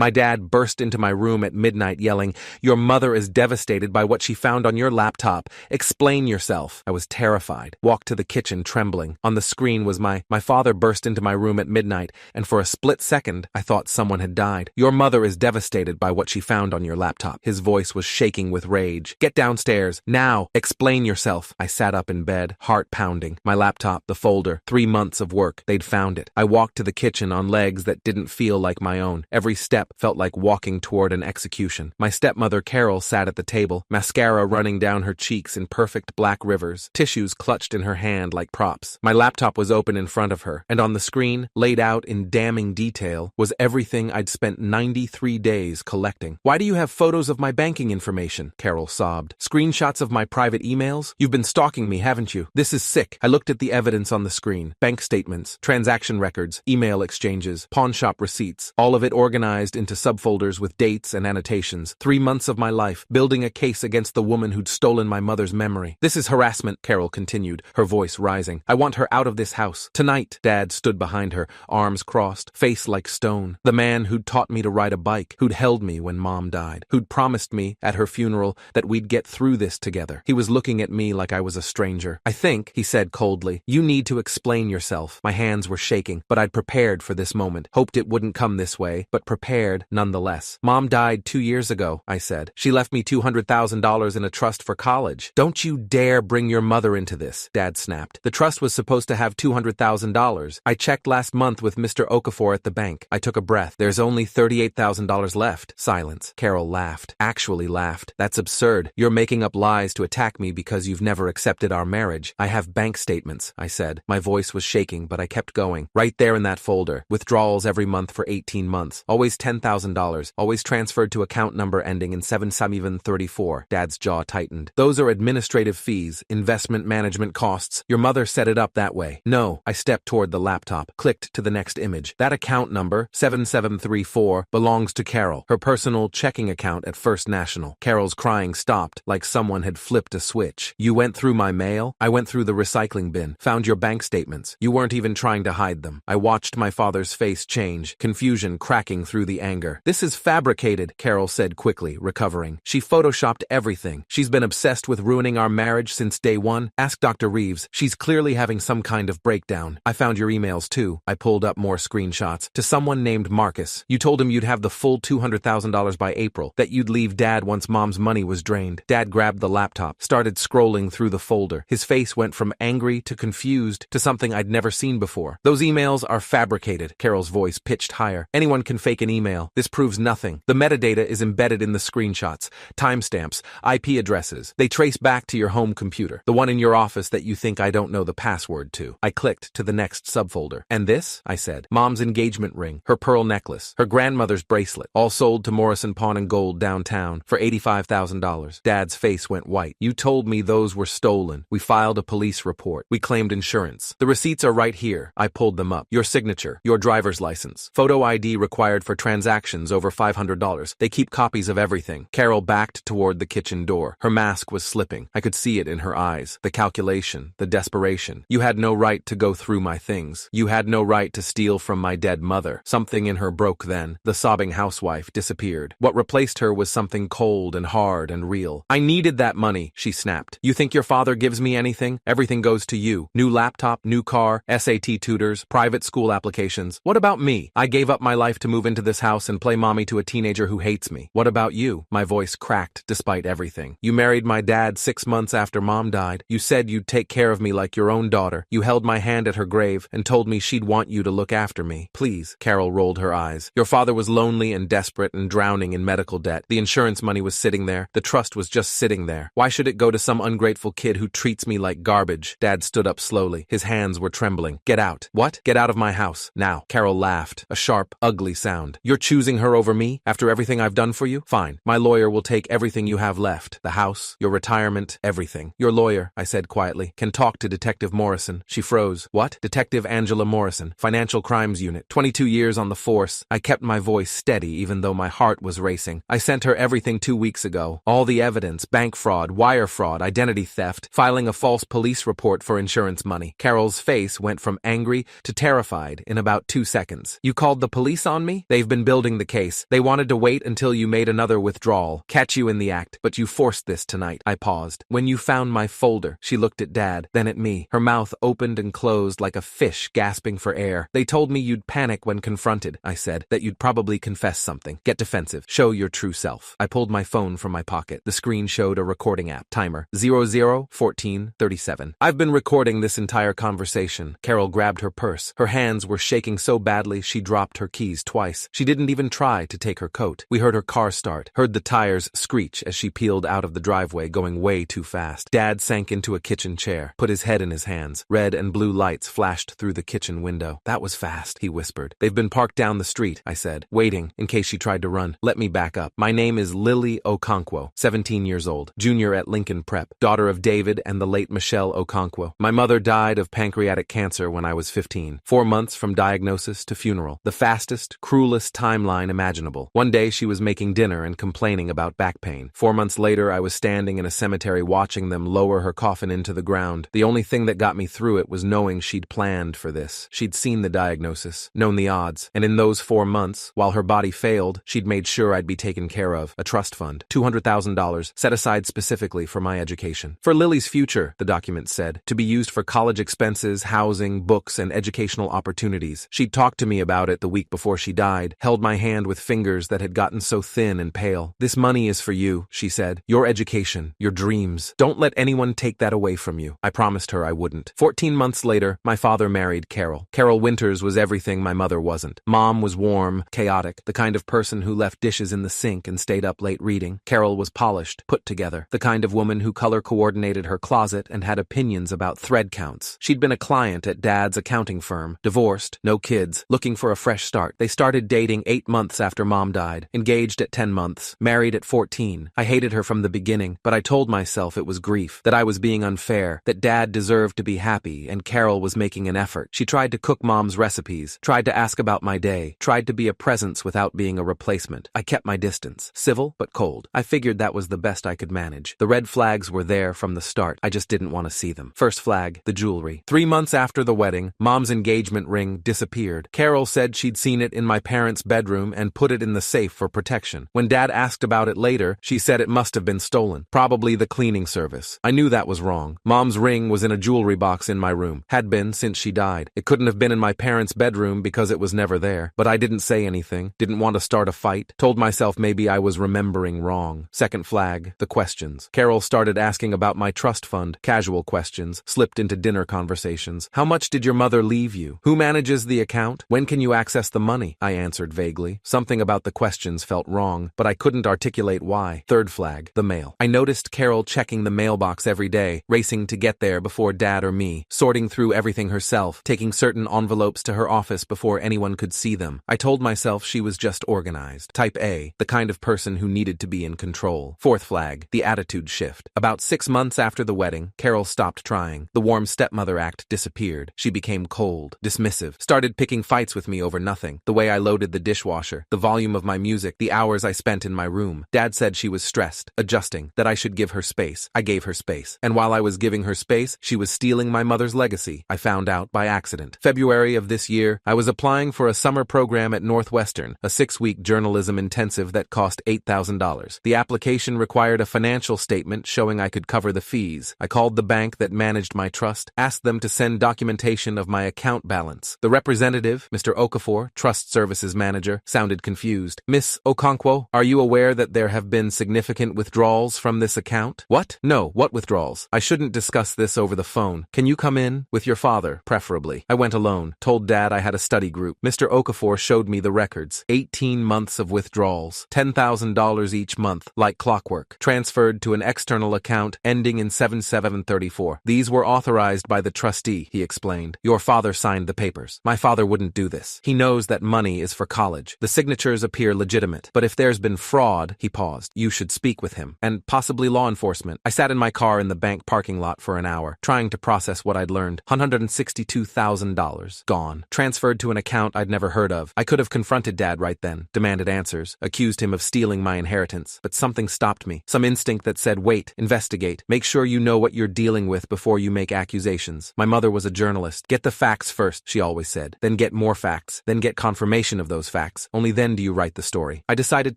My dad burst into my room at midnight yelling, "Your mother is devastated by what she found on your laptop. Explain yourself." I was terrified. Walked to the kitchen trembling. On the screen was my father burst into my room at midnight, and for a split second, I thought someone had died. "Your mother is devastated by what she found on your laptop." His voice was shaking with rage. "Get downstairs, now! Explain yourself." I sat up in bed, heart pounding. My laptop, the folder, 3 months of work. They'd found it. I walked to the kitchen on legs that didn't feel like my own. Every step felt like walking toward an execution. My stepmother Carol sat at the table, mascara running down her cheeks in perfect black rivers, tissues clutched in her hand like props. My laptop was open in front of her, and on the screen, laid out in damning detail, was everything I'd spent 93 days collecting. "Why do you have photos of my banking information?" Carol sobbed. "Screenshots of my private emails? You've been stalking me, haven't you? This is sick." I looked at the evidence on the screen. Bank statements, transaction records, email exchanges, pawnshop receipts, all of it organized into subfolders with dates and annotations. 3 months of my life, building a case against the woman who'd stolen my mother's memory. "This is harassment," Carol continued, her voice rising. "I want her out of this house. Tonight." Dad stood behind her, arms crossed, face like stone. The man who'd taught me to ride a bike, who'd held me when Mom died, who'd promised me at her funeral that we'd get through this together. He was looking at me like I was a stranger. "I think," he said coldly, "you need to explain yourself." My hands were shaking, but I'd prepared for this moment, hoped it wouldn't come this way, but prepared nonetheless. "Mom died 2 years ago," I said. "She left me $200,000 in a trust for college." "Don't you dare bring your mother into this," Dad snapped. "The trust was supposed to have $200,000. I checked last month with Mr. Okafor at the bank." I took a breath. "There's only $38,000 left." Silence. Carol laughed. Actually laughed. "That's absurd. You're making up lies to attack me because you've never accepted our marriage." "I have bank statements," I said. My voice was shaking, but I kept going. "Right there in that folder. Withdrawals every month for 18 months. Always $10,000. Always transferred to account number ending in 7734. Dad's jaw tightened. "Those are administrative fees, investment management costs. Your mother set it up that way." "No." I stepped toward the laptop, clicked to the next image. "That account number, 7734, belongs to Carol. Her personal checking account at First National." Carol's crying stopped, like someone had flipped a switch. "You went through my mail?" "I went through the recycling bin. Found your bank statements. You weren't even trying to hide them." I watched my father's face change, confusion cracking through the anger. "This is fabricated," Carol said quickly, recovering. "She photoshopped everything. She's been obsessed with ruining our marriage since day one. Ask Dr. Reeves. She's clearly having some kind of breakdown. I found your emails too." I pulled up more screenshots. "To someone named Marcus. You told him you'd have the full $200,000 by April, that you'd leave Dad once Mom's money was drained." Dad grabbed the laptop, started scrolling through the folder. His face went from angry to confused to something I'd never seen before. "Those emails are fabricated." Carol's voice pitched higher. "Anyone can fake an email. This proves nothing. The metadata is embedded in the screenshots. Timestamps, IP addresses. They trace back to your home computer, the one in your office that you think I don't know the password to." I clicked to the next subfolder. "And this?" I said. "Mom's engagement ring, her pearl necklace, her grandmother's bracelet, all sold to Morrison Pawn and Gold downtown for $85,000. Dad's face went white. "You told me those were stolen. We filed a police report. We claimed insurance. The receipts are right here." I pulled them up. "Your signature, your driver's license, photo ID required for transactions over $500. They keep copies of everything." Carol backed toward the kitchen door. Her mask was slipping. I could see it in her eyes. The calculation, the desperation. "You had no right to go through my things. You had no right to steal from my dead mother." Something in her broke then. The sobbing housewife disappeared. What replaced her was something cold and hard and real. "I needed that money," she snapped. "You think your father gives me anything? Everything goes to you. New laptop, new car, SAT tutors, private school applications. What about me? I gave up my life to move into this house and play mommy to a teenager who hates me. What about you?" My voice cracked despite everything. "You married my dad 6 months after Mom died. You said you'd take care of me like your own daughter. You held my hand at her grave and told me she'd want you to look after me. Please." Carol rolled her eyes. "Your father was lonely and desperate and drowning in medical debt. The insurance money was sitting there. The trust was just sitting there. Why should it go to some ungrateful kid who treats me like garbage?" Dad stood up slowly. His hands were trembling. "Get out." "What?" "Get out of my house. Now." Carol laughed, a sharp, ugly sound. "You're choosing her over me? After everything I've done for you? Fine. My lawyer will take everything you have left. The house, your retirement, everything." "Your lawyer," I said quietly, "can talk to Detective Morrison." She froze. "What?" "Detective Angela Morrison, Financial Crimes Unit, 22 years on the force." I kept my voice steady even though my heart was racing. "I sent her everything 2 weeks ago. All the evidence, bank fraud, wire fraud, identity theft, filing a false police report for insurance money." Carol's face went from angry to terrified in about 2 seconds. "You called the police on me? They've been building the case. They wanted to wait until you made another withdrawal. Catch you in the act, but you forced this tonight. I paused. When you found my folder, she looked at Dad, then at me. Her mouth opened and closed like a fish gasping for air. They told me you'd panic when confronted, I said, that you'd probably confess something. Get defensive. Show your true self. I pulled my phone from my pocket. The screen showed a recording app. Timer 001437. I've been recording this entire conversation. Carol grabbed her purse. Her hands were shaking so badly she dropped her keys twice. She didn't even try to take her coat. We heard her car start, heard the tires screech as she peeled out of the driveway, going way too fast. Dad sank into a kitchen chair, put his head in his hands. Red and blue lights flashed through the kitchen window. That was fast, he whispered. They've been parked down the street, I said, waiting in case she tried to run. Let me back up. My name is Lily Okonkwo, 17 years old, junior at Lincoln Prep, daughter of David and the late Michelle Okonkwo. My mother died of pancreatic cancer when I was 15, 4 months from diagnosis to funeral. The fastest, cruelest timeline imaginable. One day she was making dinner and complaining about back pain. 4 months later, I was standing in a cemetery watching them lower her coffin into the ground. The only thing that got me through it was knowing she'd planned for this. She'd seen the diagnosis, known the odds, and in those 4 months, while her body failed, she'd made sure I'd be taken care of. A trust fund, $200,000, set aside specifically for my education. For Lily's future, the document said, to be used for college expenses, housing, books, and educational opportunities. She'd talked to me about it the week before she died, held my hand with fingers that had gotten so thin and pale. This money is for you, she said. Your education, your dreams. Don't let anyone take that away from you. I promised her I wouldn't. 14 months later, my father married Carol. Carol Winters was everything my mother wasn't. Mom was warm, chaotic, the kind of person who left dishes in the sink and stayed up late reading. Carol was polished, put together, the kind of woman who color coordinated her closet and had opinions about thread counts. She'd been a client at Dad's accounting firm, divorced, no kids, looking for a fresh start. They started dating 8 months after Mom died, engaged at 10 months, married at 14. I hated her from the beginning, but I told myself it was grief, that I was being unfair, that Dad deserved to be happy and Carol was making an effort. She tried to cook Mom's recipes, tried to ask about my day, tried to be a presence without being a replacement. I kept my distance, civil but cold. I figured that was the best I could manage. The red flags were there from the start. I just didn't want to see them. First flag, the jewelry. 3 months after the wedding, Mom's engagement ring disappeared. Carol said she'd seen it in my parents' bedroom and put it in the safe for protection. When Dad asked about it later, she said it must have been stolen. Probably the cleaning service. I knew that was wrong. Mom's ring was in a jewelry box in my room. Had been since she died. It couldn't have been in my parents' bedroom because it was never there. But I didn't say anything. Didn't want to start a fight. Told myself maybe I was remembering wrong. Second flag, the questions. Carol started asking about my trust fund. Casual questions. Slipped into dinner conversations. How much did your mother leave you? Who manages the account? When can you access the money? I answered vaguely. Something about the questions felt wrong, but I couldn't articulate why. Third flag, the mail. I noticed Carol checking the mailbox every day, racing to get there before Dad or me, sorting through everything herself, taking certain envelopes to her office before anyone could see them. I told myself she was just organized. Type A, the kind of person who needed to be in control. Fourth flag, the attitude shift. About 6 months after the wedding, Carol stopped trying. The warm stepmother act disappeared. She became cold, dismissive, started picking fights with me over nothing. The way I loaded the dishwasher, the volume of my music, the hours I spent in my room. Dad said she was stressed, adjusting, that I should give her space. I gave her space. And while I was giving her space, she was stealing my mother's legacy. I found out by accident. February of this year, I was applying for a summer program at Northwestern, a 6-week journalism intensive that cost $8,000. The application required a financial statement showing I could cover the fees. I called the bank that managed my trust, asked them to send documentation of my account balance. The representative, Mr. Okafor, Trust Services Manager, sounded confused. Miss Okonkwo, are you aware that there have been significant withdrawals from this account? What? No, what withdrawals? I shouldn't discuss this over the phone. Can you come in? With your father, preferably. I went alone, told Dad I had a study group. Mr. Okafor showed me the records. 18 months of withdrawals. $10,000 each month, like clockwork. Transferred to an external account ending in 7734. These were authorized by the trustee, he explained. Your father signed the papers. My father wouldn't do this. He knows that money is for college. The signatures appear legitimate. But if there's been fraud, he paused. You should speak with him. And possibly law enforcement. I sat in my car in the bank parking lot for an hour, trying to process what I'd learned. $162,000. Gone. Transferred to an account I'd never heard of. I could have confronted Dad right then, demanded answers, accused him of stealing my inheritance. But something stopped me. Some instinct that said, wait, investigate. Make sure you know what you're dealing with before you make accusations. My mother was a journalist. Get the facts first, she always said. Then get more facts. Then get confirmation of those facts. Only then do you write the story. I decided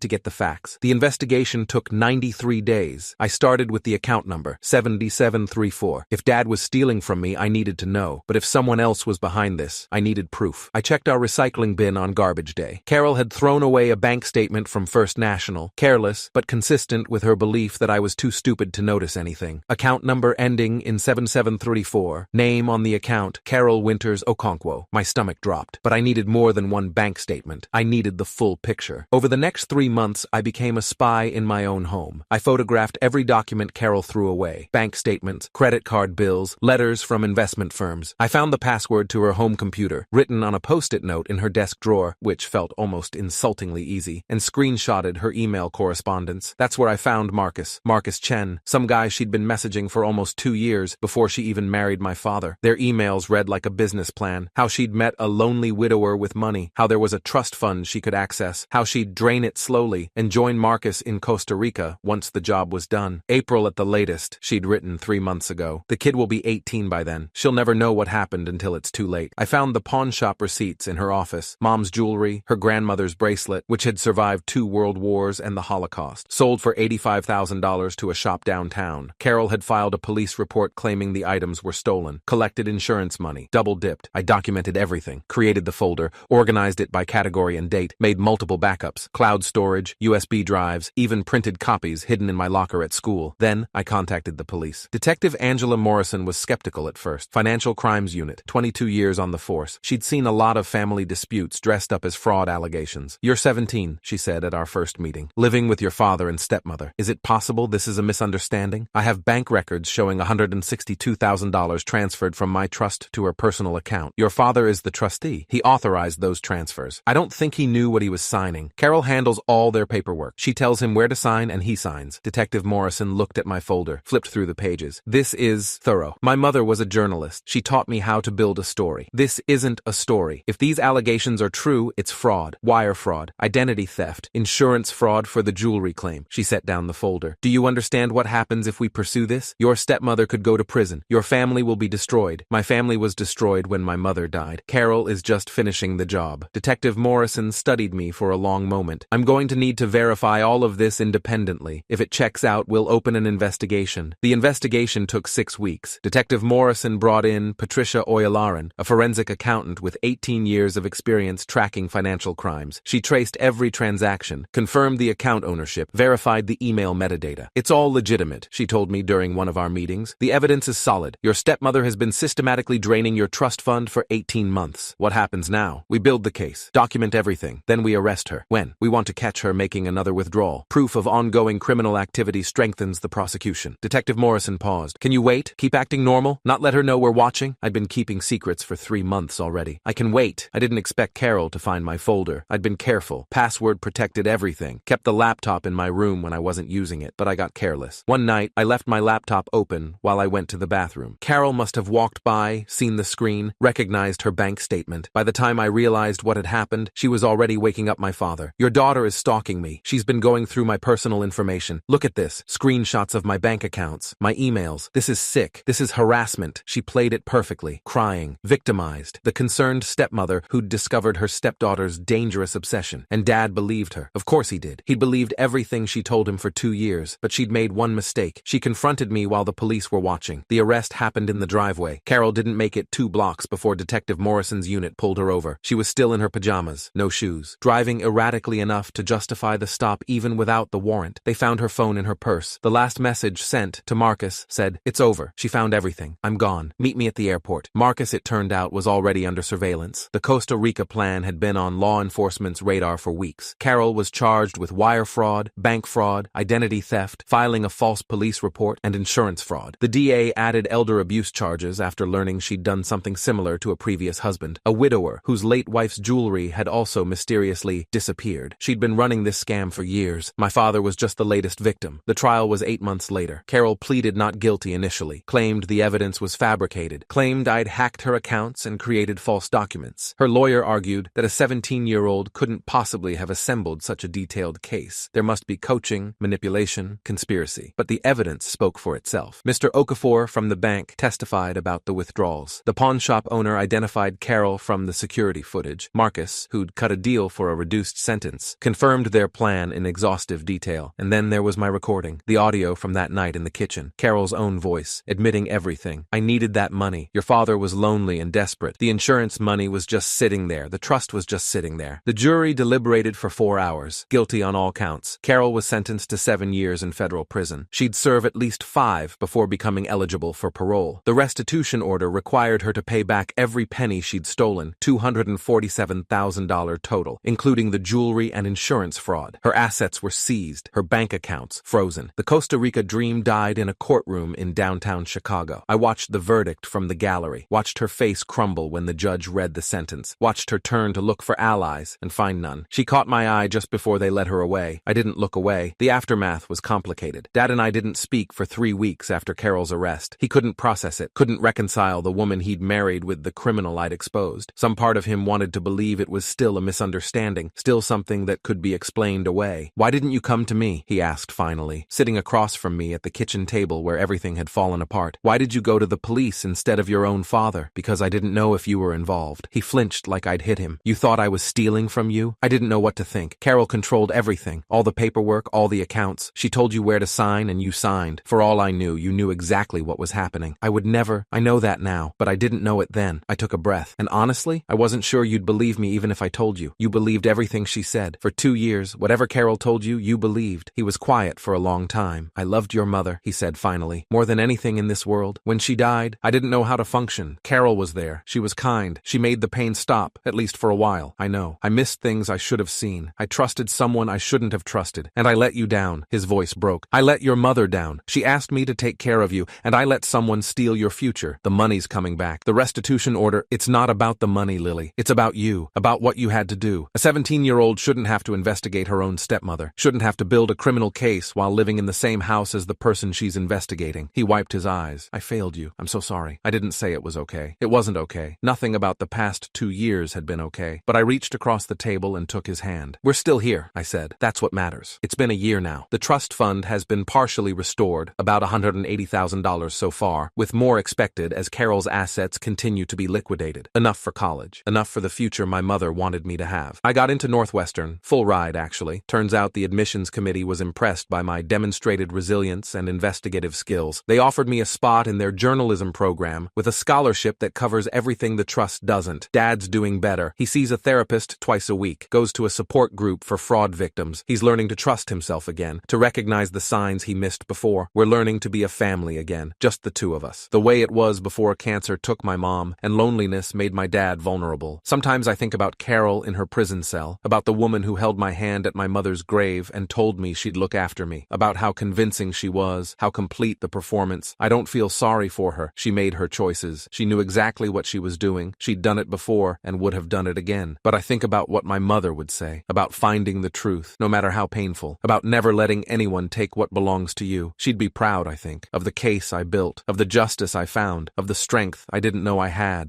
to get the facts. The investigation took 93 days. I started with the account number, 7734. If Dad was stealing from me, I needed to know. But if someone else was behind this, I needed proof. I checked our recycling bin on garbage day. Carol had thrown away a bank statement from First National, careless but consistent with her belief that I was too stupid to notice anything. Account number ending in 7734. Name on the account, Carol Winters Okonkwo. My stomach dropped, but I needed more than one bank statement. I needed the full picture. Over the next 3 months, I became a spy in my own home. I photographed every document Carol threw away. Bank statements, credit card bills, letters from investment firms. I found the password to her home computer, written on a post-it note in her desk drawer, which felt almost insultingly easy, and screenshotted her email correspondence. That's where I found Marcus Chen, some guy she'd been messaging for almost 2 years before she even married my father. Their emails read like a business plan, how she'd met a lonely widower with money, how there was a trust fund she could access, how she'd drain it slowly and join Marcus in Costa Rica once the job was done. April at the latest, she'd written 3 months ago. The kid will be 18 by then. She'll never know what happened until it's too late. I found the pawn shop receipts in her office, Mom's jewelry, her grandmother's bracelet, which had survived 2 world wars and the Holocaust, sold for $85,000 to a shop downtown. Carol had filed a police report claiming the items were stolen, collected insurance money, double-dipped. I documented everything, created the folder, organized it by category and date, made multiple backups, cloud storage, USB drives, even printed copies hidden in my locker at school. Then, I contacted the police. Detective Angela Morrison was skeptical at first. Financial Crimes Unit, 22 years on the force. She'd seen a lot of family disputes dressed up as fraud allegations. "You're 17, she said at our first meeting, living with your father and stepmother. Is it possible this is a misunderstanding? I have bank records showing $162,000 transferred from my trust to her personal account. Your father is the trustee. He authorized those transfers. I don't think he knew what he was signing. Carol handles all their paperwork. She tells him where to sign and he signs." Detective Morrison looked at my folder, flipped through the pages. "This is thorough. My mother was a journalist. She taught me how to build a story. This isn't a story. If these allegations are true, it's fraud, wire fraud, identity theft, insurance fraud for the jewelry claim." She set down the folder. "Do you understand what happens if we pursue this? Your stepmother could go to prison. Your family will be destroyed. My family was destroyed when my mother died. Carol is just finishing the job." Detective Morrison studied me for a long moment. "I'm going to need to verify all of this independently. If it checks out, we'll open an investigation." The investigation took 6 weeks. Detective Morrison brought in Patricia Oyalaran, a forensic accountant with 18 years of experience tracking financial crimes. She traced every transaction, confirmed the account ownership, verified the email metadata. "It's all legitimate," she told me during one of our meetings. "The evidence is solid. Your stepmother has been systematically draining your trust fund for 18 months. What happens now? We build the case, document everything, then we arrest her. When? We want to catch her making another withdrawal. Proof of ongoing criminal activity strengthens the prosecution." Detective Morrison paused. "Can you wait? Keep acting normal? Not let her know we're watching?" I'd been keeping secrets for 3 months already. "I can wait." I didn't expect Carol to find my folder. I'd been careful, password protected everything, kept the laptop in my room when I wasn't using it, but I got careless. One night, I left my laptop open while I went to the bathroom. Carol must have walked by, seen the screen, recognized her bank statement. By the time I realized what had happened, she was already waking up my father. "Your daughter is stalking me. She's been going through my personal information. Look at this. Screenshots of my bank accounts, my emails. This is sick. This is harassment." She played it perfectly, crying, victimized, the concerned stepmother who'd discovered her stepdaughter's dangerous obsession. And Dad believed her. Of course he did. He'd believed everything she told him for 2 years, but she'd made one mistake. She confronted me while the police were watching. The arrest happened in the driveway. Carol didn't make it 2 blocks before Detective Morrison's unit pulled her over. She was still in her pajamas, no shoes, driving erratically enough to justify the stop even without the warrant. They found her phone in her purse. The last message sent to Marcus said, "It's over. She found everything. I'm gone. Meet me at the airport." Marcus, it turned out, was already under surveillance. The Costa Rica plan had been on law enforcement's radar for weeks. Carol was charged with wire fraud, bank fraud, identity theft, filing a false police report, and insurance fraud. The DA added elder abuse charges after learning she'd done something similar to a previous husband, a widower whose late wife's jewelry had also mysteriously disappeared. She'd been running this scam for years. My father was just the latest victim. The trial was 8 months later. Carol pleaded not guilty initially, claimed the evidence was fabricated, claimed I'd hacked her accounts and created false documents. Her lawyer argued that a 17-year-old couldn't possibly have assembled such a detailed case. There must be coaching, manipulation, conspiracy. But the evidence spoke for itself. Mr. Okafor from the bank testified about the withdrawals. The pawn shop owner identified Carol from the security footage. Marcus, who'd sued, cut a deal for a reduced sentence, confirmed their plan in exhaustive detail. And then there was my recording, the audio from that night in the kitchen, Carol's own voice, admitting everything. I needed that money. Your father was lonely and desperate. The insurance money was just sitting there. The trust was just sitting there. The jury deliberated for 4 hours, guilty on all counts. Carol was sentenced to 7 years in federal prison. She'd serve at least 5 before becoming eligible for parole. The restitution order required her to pay back every penny she'd stolen, $247,000 total, including the jewelry and insurance fraud. Her assets were seized, her bank accounts frozen. The Costa Rica dream died in a courtroom in downtown Chicago. I watched the verdict from the gallery, watched her face crumble when the judge read the sentence, watched her turn to look for allies and find none. She caught my eye just before they led her away. I didn't look away. The aftermath was complicated. Dad and I didn't speak for 3 weeks after Carol's arrest. He couldn't process it, couldn't reconcile the woman he'd married with the criminal I'd exposed. Some part of him wanted to believe it was still a misunderstanding, still something that could be explained away. "Why didn't you come to me?" he asked finally, sitting across from me at the kitchen table where everything had fallen apart. "Why did you go to the police instead of your own father?" "Because I didn't know if you were involved." He flinched like I'd hit him. "You thought I was stealing from you?" I didn't know what to think. Carol controlled everything, all the paperwork, all the accounts. She told you where to sign and you signed. For all I knew, you knew exactly what was happening. I would never, I know that now, but I didn't know it then. I took a breath. And honestly, I wasn't sure you'd believe me even if I told you. You believed everything she said. For 2 years, whatever Carol told you, you believed. He was quiet for a long time. "I loved your mother," he said finally, "more than anything in this world. When she died, I didn't know how to function. Carol was there. She was kind. She made the pain stop, at least for a while. I know. I missed things I should have seen. I trusted someone I shouldn't have trusted. And I let you down." His voice broke. "I let your mother down. She asked me to take care of you, and I let someone steal your future. The money's coming back. The restitution order, it's not about the money, Lily. It's about you, about what you had to do. A 17-year-old shouldn't have to investigate her own stepmother, shouldn't have to build a criminal case while living in the same house as the person she's investigating." He wiped his eyes. "I failed you. I'm so sorry. I didn't say it was okay. It wasn't okay. Nothing about the past 2 years had been okay." But I reached across the table and took his hand. "We're still here," I said. "That's what matters. It's been a year now. The trust fund has been partially restored, about $180,000 so far, with more expected as Carol's assets continue to be liquidated. Enough for college. Enough for the future my mother wanted me to have. I got into Northwestern, full ride actually. Turns out the admissions committee was impressed by my demonstrated resilience and investigative skills. They offered me a spot in their journalism program with a scholarship that covers everything the trust doesn't. Dad's doing better. He sees a therapist twice a week, goes to a support group for fraud victims. He's learning to trust himself again, to recognize the signs he missed before. We're learning to be a family again, just the two of us. The way it was before cancer took my mom, and loneliness made my dad vulnerable. Sometimes I think about Carol in her prison cell, about the woman who held my hand at my mother's grave and told me she'd look after me, about how convincing she was, how complete the performance. I don't feel sorry for her. She made her choices. She knew exactly what she was doing. She'd done it before and would have done it again. But I think about what my mother would say, about finding the truth, no matter how painful, about never letting anyone take what belongs to you. She'd be proud, I think, of the case I built, of the justice I found, of the strength I didn't know I had.